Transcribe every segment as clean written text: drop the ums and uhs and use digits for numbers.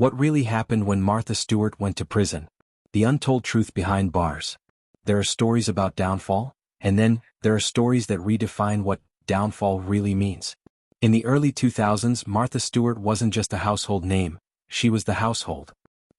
What really happened when Martha Stewart went to prison? The untold truth behind bars. There are stories about downfall, and then there are stories that redefine what downfall really means. In the early 2000s, Martha Stewart wasn't just a household name, she was the household.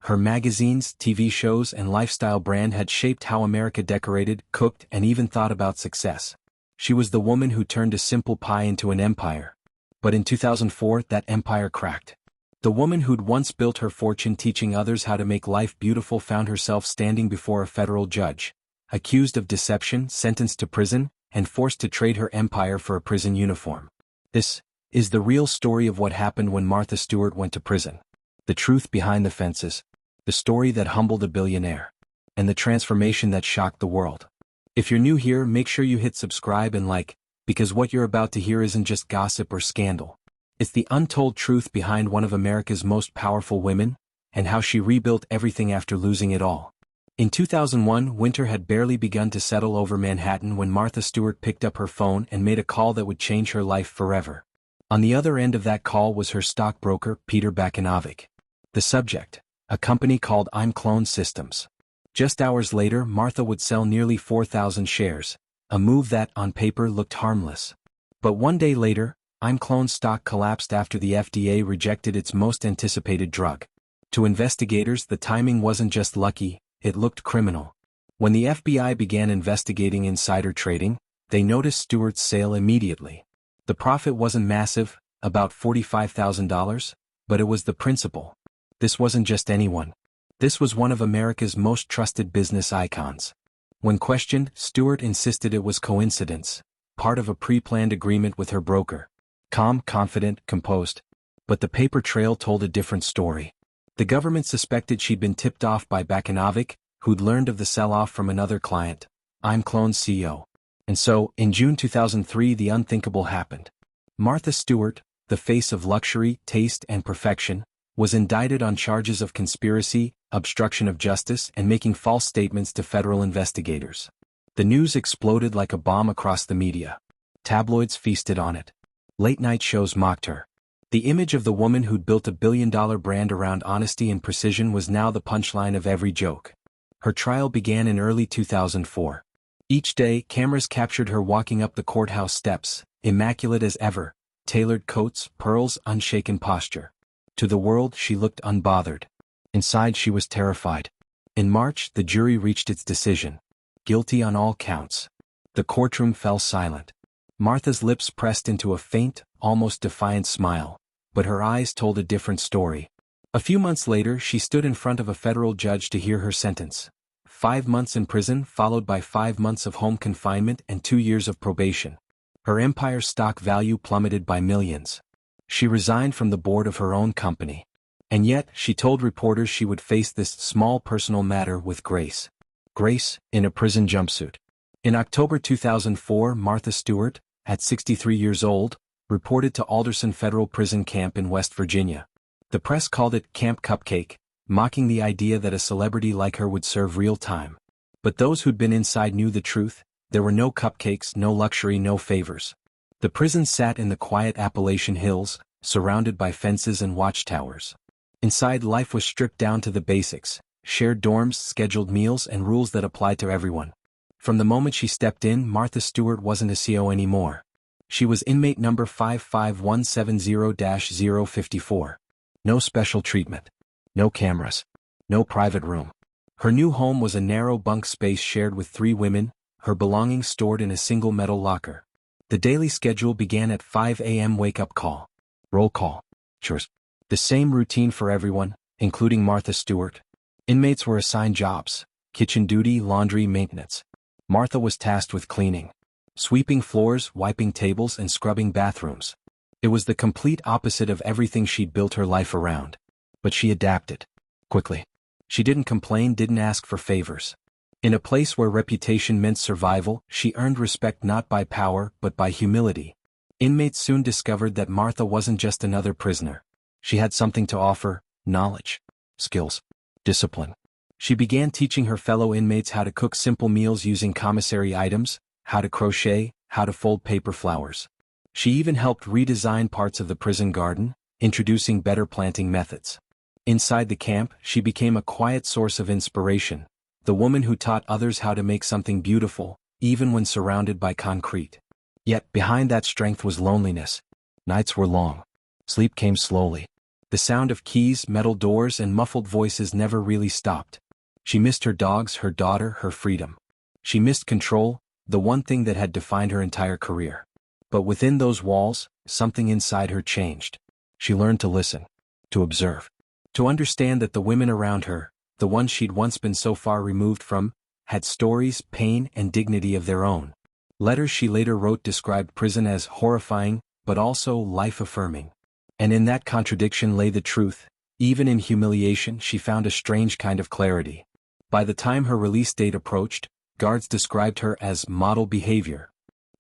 Her magazines, TV shows, and lifestyle brand had shaped how America decorated, cooked, and even thought about success. She was the woman who turned a simple pie into an empire. But in 2004, that empire cracked. The woman who'd once built her fortune teaching others how to make life beautiful found herself standing before a federal judge, accused of deception, sentenced to prison, and forced to trade her empire for a prison uniform. This is the real story of what happened when Martha Stewart went to prison. The truth behind the fences, the story that humbled a billionaire, and the transformation that shocked the world. If you're new here, make sure you hit subscribe and like, because what you're about to hear isn't just gossip or scandal. It's the untold truth behind one of America's most powerful women, and how she rebuilt everything after losing it all. In 2001, winter had barely begun to settle over Manhattan when Martha Stewart picked up her phone and made a call that would change her life forever. On the other end of that call was her stockbroker, Peter Bakanovic. The subject, a company called Untold Systems. Just hours later, Martha would sell nearly 4,000 shares, a move that, on paper, looked harmless. But one day later, Untold stock collapsed after the FDA rejected its most anticipated drug. To investigators, the timing wasn't just lucky, it looked criminal. When the FBI began investigating insider trading, they noticed Stewart's sale immediately. The profit wasn't massive, about $45,000, but it was the principle. This wasn't just anyone. This was one of America's most trusted business icons. When questioned, Stewart insisted it was coincidence, part of a pre-planned agreement with her broker. Calm, confident, composed. But the paper trail told a different story. The government suspected she'd been tipped off by Bakanovic, who'd learned of the sell-off from another client, Untold's CEO. And so, in June 2003, the unthinkable happened. Martha Stewart, the face of luxury, taste, and perfection, was indicted on charges of conspiracy, obstruction of justice, and making false statements to federal investigators. The news exploded like a bomb across the media. Tabloids feasted on it. Late-night shows mocked her. The image of the woman who'd built a billion-dollar brand around honesty and precision was now the punchline of every joke. Her trial began in early 2004. Each day, cameras captured her walking up the courthouse steps, immaculate as ever, tailored coats, pearls, unshaken posture. To the world, she looked unbothered. Inside, she was terrified. In March, the jury reached its decision. Guilty on all counts. The courtroom fell silent. Martha's lips pressed into a faint, almost defiant smile, but her eyes told a different story. A few months later, she stood in front of a federal judge to hear her sentence. 5 months in prison, followed by 5 months of home confinement and 2 years of probation. Her empire's stock value plummeted by millions. She resigned from the board of her own company. And yet, she told reporters she would face this small personal matter with grace. Grace, in a prison jumpsuit. In October 2004, Martha Stewart, at 63 years old, reported to Alderson Federal Prison Camp in West Virginia. The press called it Camp Cupcake, mocking the idea that a celebrity like her would serve real time. But those who'd been inside knew the truth. There were no cupcakes, no luxury, no favors. The prison sat in the quiet Appalachian Hills, surrounded by fences and watchtowers. Inside, life was stripped down to the basics: shared dorms, scheduled meals, and rules that applied to everyone. From the moment she stepped in, Martha Stewart wasn't a CO anymore. She was inmate number 55170-054. No special treatment. No cameras. No private room. Her new home was a narrow bunk space shared with 3 women, her belongings stored in a single metal locker. The daily schedule began at 5 a.m. wake-up call. Roll call. Chores. The same routine for everyone, including Martha Stewart. Inmates were assigned jobs: kitchen duty, laundry, maintenance. Martha was tasked with cleaning, sweeping floors, wiping tables, and scrubbing bathrooms. It was the complete opposite of everything she'd built her life around. But she adapted. Quickly. She didn't complain, didn't ask for favors. In a place where reputation meant survival, she earned respect not by power, but by humility. Inmates soon discovered that Martha wasn't just another prisoner. She had something to offer: knowledge, skills, discipline. She began teaching her fellow inmates how to cook simple meals using commissary items, how to crochet, how to fold paper flowers. She even helped redesign parts of the prison garden, introducing better planting methods. Inside the camp, she became a quiet source of inspiration, the woman who taught others how to make something beautiful, even when surrounded by concrete. Yet, behind that strength was loneliness. Nights were long. Sleep came slowly. The sound of keys, metal doors, and muffled voices never really stopped. She missed her dogs, her daughter, her freedom. She missed control, the one thing that had defined her entire career. But within those walls, something inside her changed. She learned to listen, to observe, to understand that the women around her, the ones she'd once been so far removed from, had stories, pain, and dignity of their own. Letters she later wrote described prison as horrifying, but also life-affirming. And in that contradiction lay the truth. Even in humiliation, she found a strange kind of clarity. By the time her release date approached, guards described her as model behavior.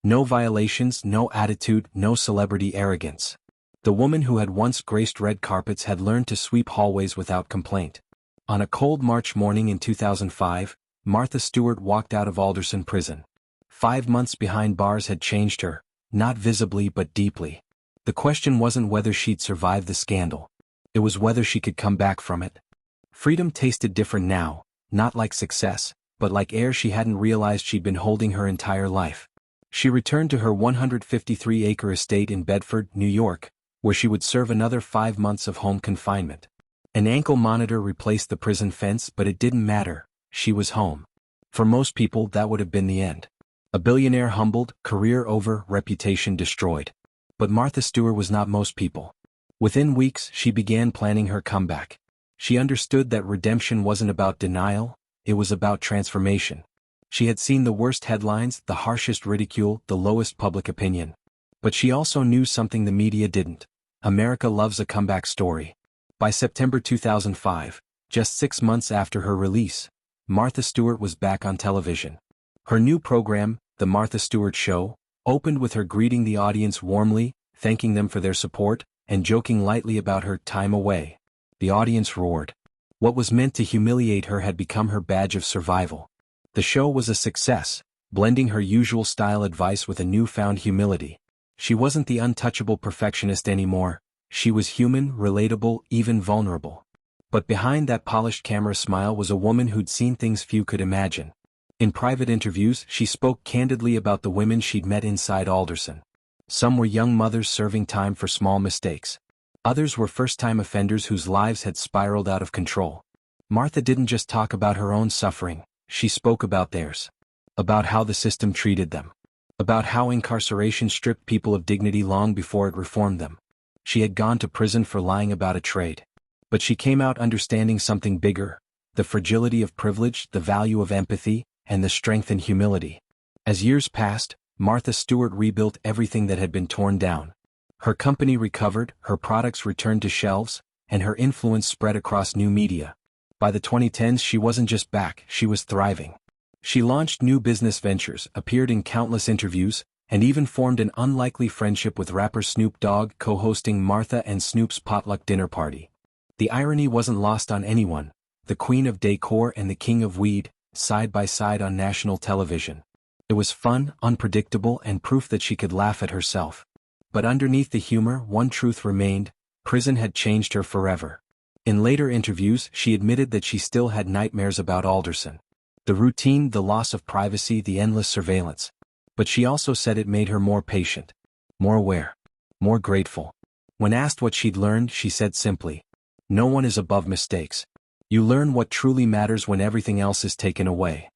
No violations, no attitude, no celebrity arrogance. The woman who had once graced red carpets had learned to sweep hallways without complaint. On a cold March morning in 2005, Martha Stewart walked out of Alderson prison. 5 months behind bars had changed her, not visibly but deeply. The question wasn't whether she'd survive the scandal. It was whether she could come back from it. Freedom tasted different now, not like success, but like air she hadn't realized she'd been holding her entire life. She returned to her 153-acre estate in Bedford, New York, where she would serve another 5 months of home confinement. An ankle monitor replaced the prison fence, but it didn't matter. She was home. For most people, that would have been the end. A billionaire humbled, career over, reputation destroyed. But Martha Stewart was not most people. Within weeks, she began planning her comeback. She understood that redemption wasn't about denial, it was about transformation. She had seen the worst headlines, the harshest ridicule, the lowest public opinion. But she also knew something the media didn't. America loves a comeback story. By September 2005, just 6 months after her release, Martha Stewart was back on television. Her new program, The Martha Stewart Show, opened with her greeting the audience warmly, thanking them for their support, and joking lightly about her time away. The audience roared. What was meant to humiliate her had become her badge of survival. The show was a success, blending her usual style advice with a newfound humility. She wasn't the untouchable perfectionist anymore. She was human, relatable, even vulnerable. But behind that polished camera smile was a woman who'd seen things few could imagine. In private interviews, she spoke candidly about the women she'd met inside Alderson. Some were young mothers serving time for small mistakes. Others were first-time offenders whose lives had spiraled out of control. Martha didn't just talk about her own suffering, she spoke about theirs. About how the system treated them. About how incarceration stripped people of dignity long before it reformed them. She had gone to prison for lying about a trade. But she came out understanding something bigger: the fragility of privilege, the value of empathy, and the strength in humility. As years passed, Martha Stewart rebuilt everything that had been torn down. Her company recovered, her products returned to shelves, and her influence spread across new media. By the 2010s, she wasn't just back, she was thriving. She launched new business ventures, appeared in countless interviews, and even formed an unlikely friendship with rapper Snoop Dogg, co-hosting Martha and Snoop's potluck dinner party. The irony wasn't lost on anyone: the queen of decor and the king of weed, side by side on national television. It was fun, unpredictable, and proof that she could laugh at herself. But underneath the humor, one truth remained: prison had changed her forever. In later interviews, she admitted that she still had nightmares about Alderson. The routine, the loss of privacy, the endless surveillance. But she also said it made her more patient, more aware, more grateful. When asked what she'd learned, she said simply, "No one is above mistakes. You learn what truly matters when everything else is taken away."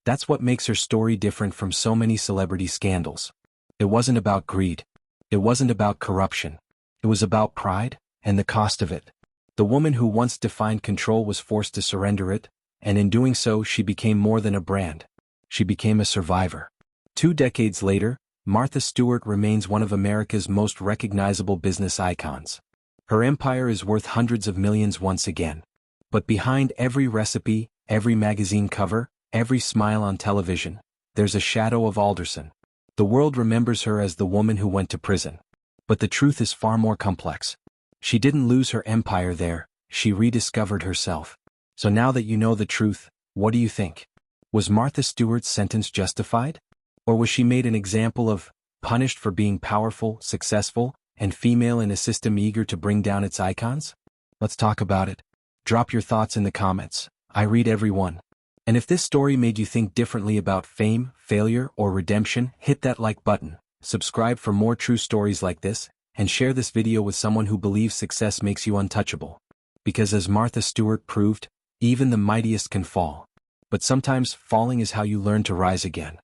That's what makes her story different from so many celebrity scandals. It wasn't about greed. It wasn't about corruption. It was about pride, and the cost of it. The woman who once defined control was forced to surrender it, and in doing so she became more than a brand. She became a survivor. 2 decades later, Martha Stewart remains one of America's most recognizable business icons. Her empire is worth hundreds of millions once again. But behind every recipe, every magazine cover, every smile on television, there's a shadow of Alderson. The world remembers her as the woman who went to prison. But the truth is far more complex. She didn't lose her empire there, she rediscovered herself. So now that you know the truth, what do you think? Was Martha Stewart's sentence justified? Or was she made an example of, punished for being powerful, successful, and female in a system eager to bring down its icons? Let's talk about it. Drop your thoughts in the comments. I read every one. And if this story made you think differently about fame, failure, or redemption, hit that like button, subscribe for more true stories like this, and share this video with someone who believes success makes you untouchable. Because as Martha Stewart proved, even the mightiest can fall. But sometimes falling is how you learn to rise again.